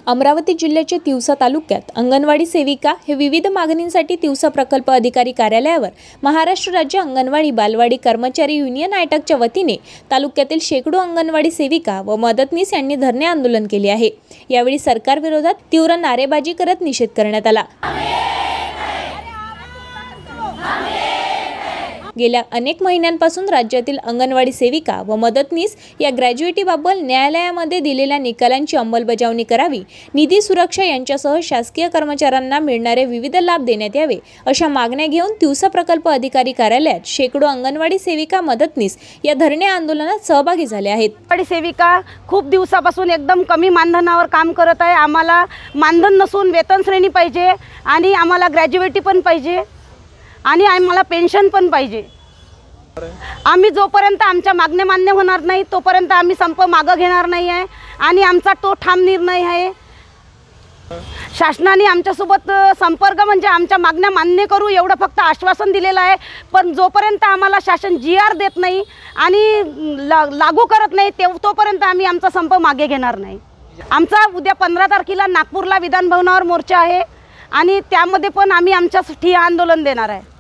अमरावती जिल्ह्याच्या तिवसा तालुक्यात अंगणवाडी सेविका हे विविध मागणींसाठी तिवसा प्रकल्प अधिकारी कार्यालयावर महाराष्ट्र राज्य अंगणवाडी बालवाडी कर्मचारी युनियन आयटकच्या वतीने तालुक्यातील शेकडो अंगणवाडी सेविका व मदतनीस यांनी धरणे आंदोलन केले आहे। यावेळी सरकार विरोधात तीव्र नारेबाजी करत निषेध करण्यात आला। गेल्या अनेक महिन्यांपासून राज्यातील अंगणवाडी सेविका व मदतनीस या ग्रॅज्युएटीबाबत न्यायालयामध्ये दिलेल्या निकालांची अंमलबजावणी करावी, निधी सुरक्षा यांच्यासह शासकीय कर्मचाऱ्यांना मिळणारे विविध लाभ देण्यात यावे अशा मागण्या घेऊन तिवसा प्रकल्प अधिकारी कार्यालयात शेकडो अंगणवाडी सेविका मदतनीस या धरणे आंदोलनात सहभागी झाले आहेत। अंगणवाडी सेविका खूप दिवसापासून एकदम कमी मानधनावर काम करत आहे। आम्हाला मानधन नसून वेतन श्रेणी पाहिजे आणि आम्हाला ग्रॅज्युएटी पण पाहिजे आणि आम्हाला पेन्शन पण पाहिजे। आम्ही जोपर्यंत आमच्या मागण्या मान्य होणार नाही तोपर्यंत आम्ही संप मागे घेणार नाही आहे आणि आमचा तो ठाम निर्णय आहे। शासनाने आमच्यासोबत संपर्क म्हणजे आमच्या मागण्या मान्य करू एवढं फक्त आश्वासन दिलेलं आहे, पण जोपर्यंत आम्हाला शासन GR देत नाही आणि लागू करत नाही तोपर्यंत आम्ही आमचा संप मागे घेणार नाही। आमचा उद्या 15 तारखेला नागपूरला विधान भवनावर मोर्चा आहे आणि त्यामध्ये पण आम्ही आमच्यासाठी आंदोलन देणार आहे।